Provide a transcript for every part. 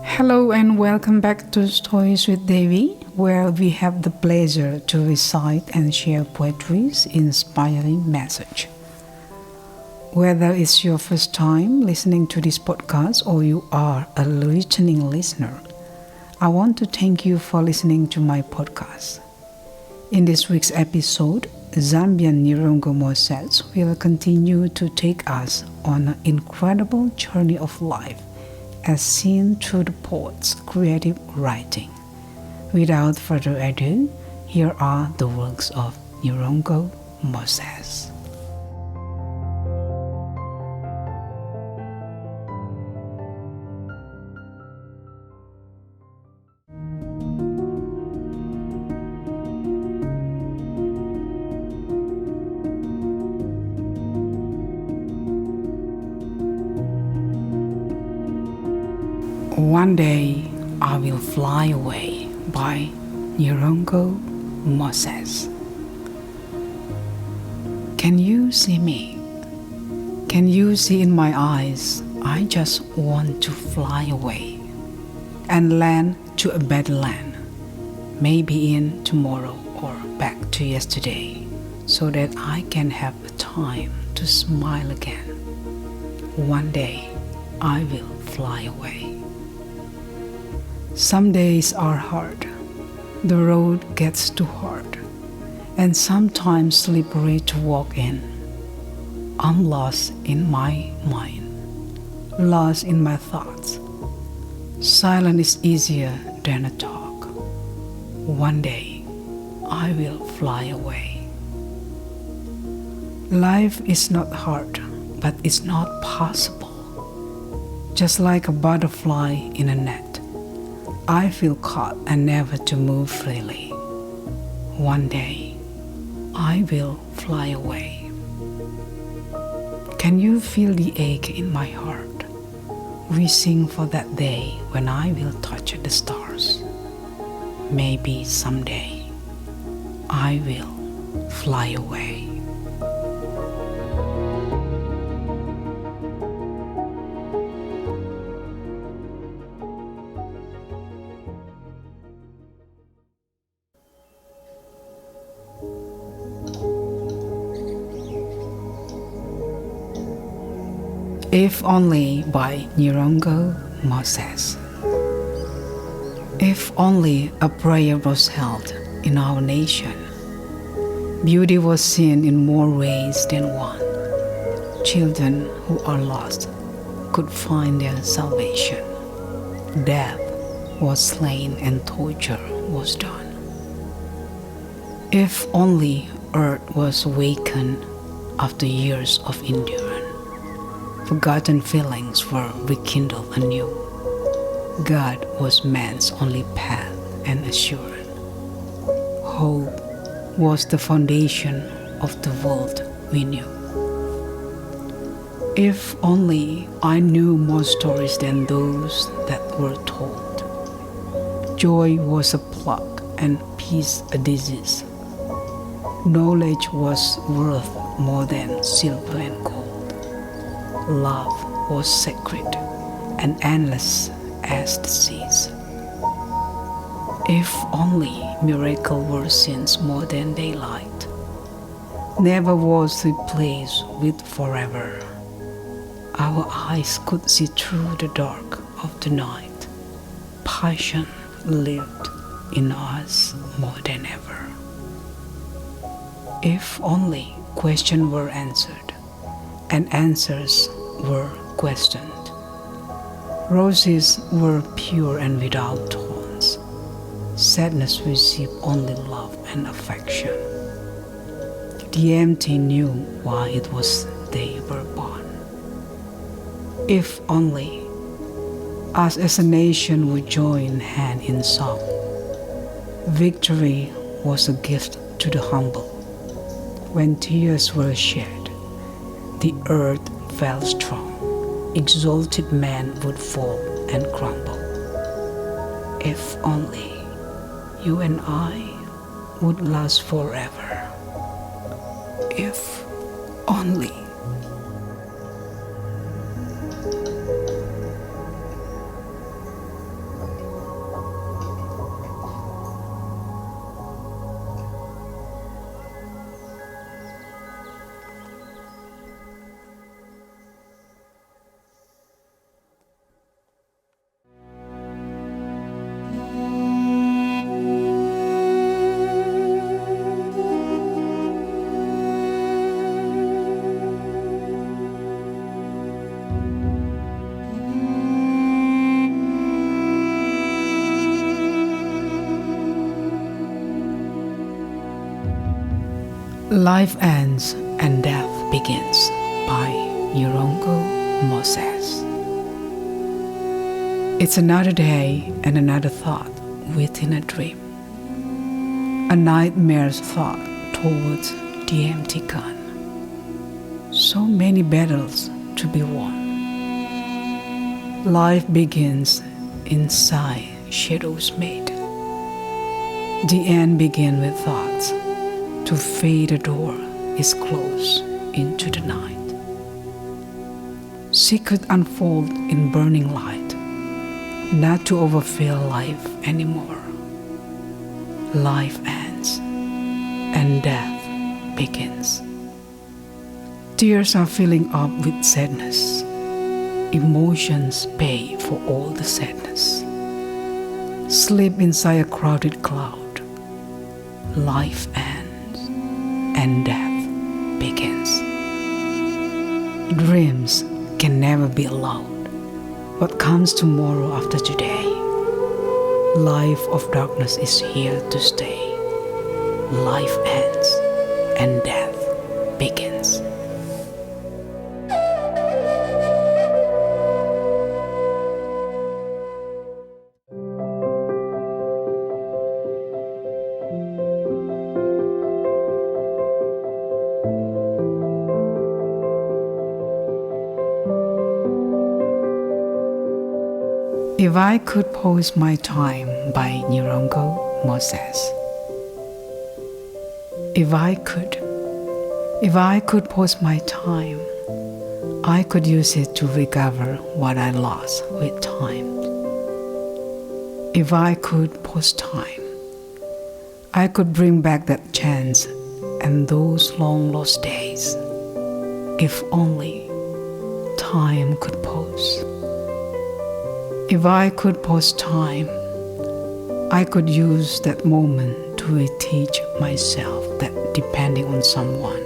Hello and welcome back to Stories with Devi, where we have the pleasure to recite and share poetry's inspiring message. Whether it's your first time listening to this podcast or you are a returning listener, I want to thank you for listening to my podcast. In this week's episode, Zambian Nyirongo Moses will continue to take us on an incredible journey of life as seen through the poet's creative writing. Without further ado, here are the works of Nyirongo Moses. One Day I Will Fly Away by Nyirongo Moses. Can you see me? Can you see in my eyes? I just want to fly away and land to a better land, maybe in tomorrow or back to yesterday, so that I can have the time to smile again. One day I will fly away. Some days are hard, the road gets too hard, and sometimes slippery to walk in. I'm lost in my mind, lost in my thoughts. Silence is easier than a talk. One day I will fly away. Life is not hard, but it's not possible. Just like a butterfly in a net, I feel caught and never to move freely. One day, I will fly away. Can you feel the ache in my heart, wishing for that day when I will touch the stars? Maybe someday, I will fly away. If Only by Nyirongo Moses. If only a prayer was held in our nation, beauty was seen in more ways than one. Children who are lost could find their salvation. Death was slain and torture was done. If only earth was awakened after years of endurance, forgotten feelings were rekindled anew. God was man's only path and assurance. Hope was the foundation of the world we knew. If only I knew more stories than those that were told. Joy was a plague and peace a disease. Knowledge was worth more than silver and gold. Love was sacred and endless as the seas. If only miracle were sins more than daylight, never was replaced with forever. Our eyes could see through the dark of the night. Passion lived in us more than ever. If only questions were answered, and answers were questioned. Roses were pure and without thorns. Sadness received only love and affection. The empty knew why it was they were born. If only us as a nation would join hand in song. Victory was a gift to the humble. When tears were shed, the earth fell strong. Exalted man would fall and crumble. If only you and I would last forever. If only. Life ends and death begins by Nyirongo Moses. It's another day and another thought within a dream. A nightmare's thought towards the empty gun. So many battles to be won. Life begins inside shadows made. The end begins with thoughts. To fade a door is closed into the night. Secret unfold in burning light, not to overfill life anymore. Life ends and death begins. Tears are filling up with sadness. Emotions pay for all the sadness. Sleep inside a crowded cloud. Life ends and death begins. Dreams can never be allowed. What comes tomorrow after today? Life of darkness is here to stay. Life ends and death begins. If I Could Pause My Time by Nyirongo Moses. If I could pause my time, I could use it to recover what I lost with time. If I could pause time, I could bring back that chance and those long lost days. If only time could pause. If I could pause time, I could use that moment to teach myself that depending on someone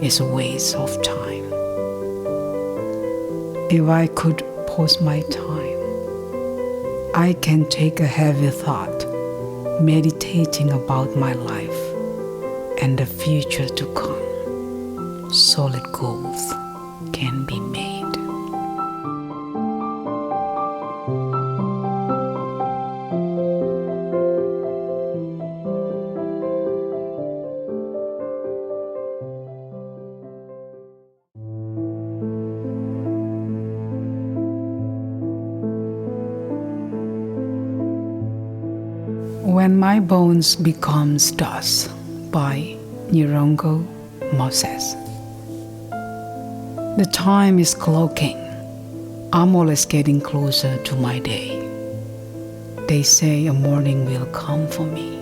is a waste of time. If I could pause my time, I can take a heavy thought, meditating about my life and the future to come. Solid goals can be made. When My Bones Becomes Dust by Nyirongo Moses. The time is cloaking. I'm always getting closer to my day. They say a morning will come for me.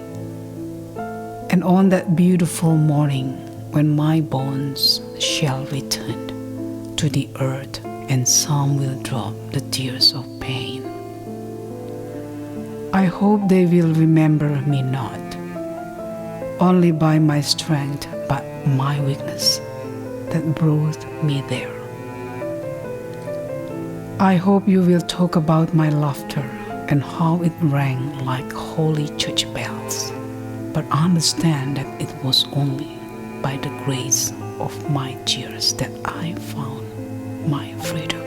And on that beautiful morning, when my bones shall return to the earth and some will drop the tears of pain, I hope they will remember me not only by my strength but my weakness that brought me there. I hope you will talk about my laughter and how it rang like holy church bells, but understand that it was only by the grace of my tears that I found my freedom.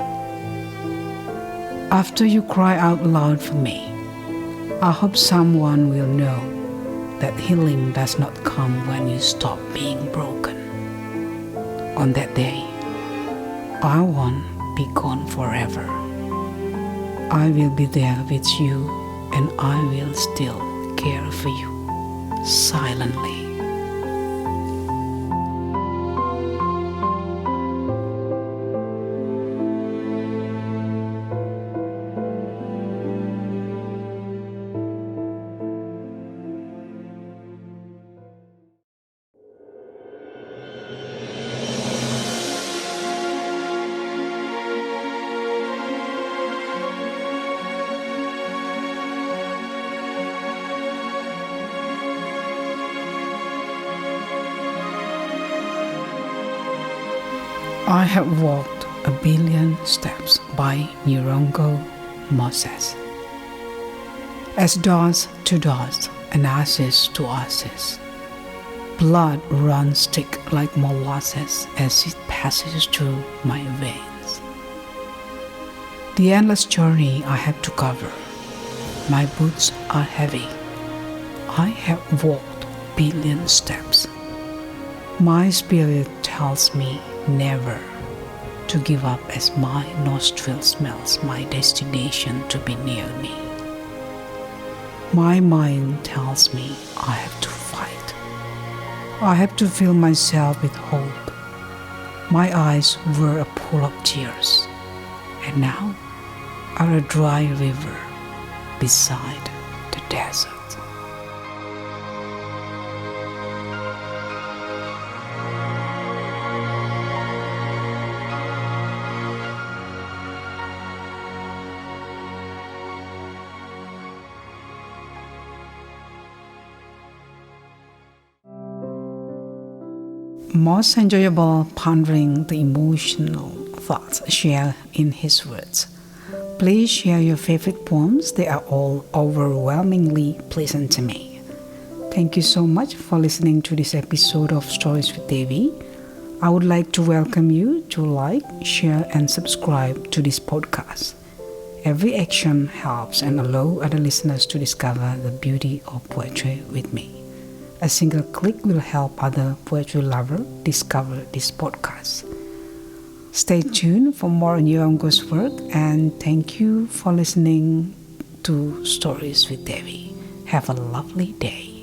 After you cry out loud for me, I hope someone will know that healing does not come when you stop being broken. On that day, I won't be gone forever. I will be there with you and I will still care for you silently. I have walked a billion steps by Nyirongo Moses. As dust to dust and ashes to ashes, Blood runs thick like molasses as it passes through my veins. The endless journey I have to cover. My boots are heavy. I have walked billion steps. My spirit tells me never to give up as my nostril smells my destination to be near me. My mind tells me I have to fight. I have to fill myself with hope. My eyes were a pool of tears, and now are a dry river beside the desert. Most enjoyable pondering the emotional thoughts shared in his words. Please share your favorite poems. They are all overwhelmingly pleasant to me. Thank you so much for listening to this episode of Stories with Devi. I would like to welcome you to like, share, and subscribe to this podcast. Every action helps and allows other listeners to discover the beauty of poetry with me. A single click will help other poetry lovers discover this podcast. Stay tuned for more Nyirongo's work, and thank you for listening to Stories with Devi. Have a lovely day.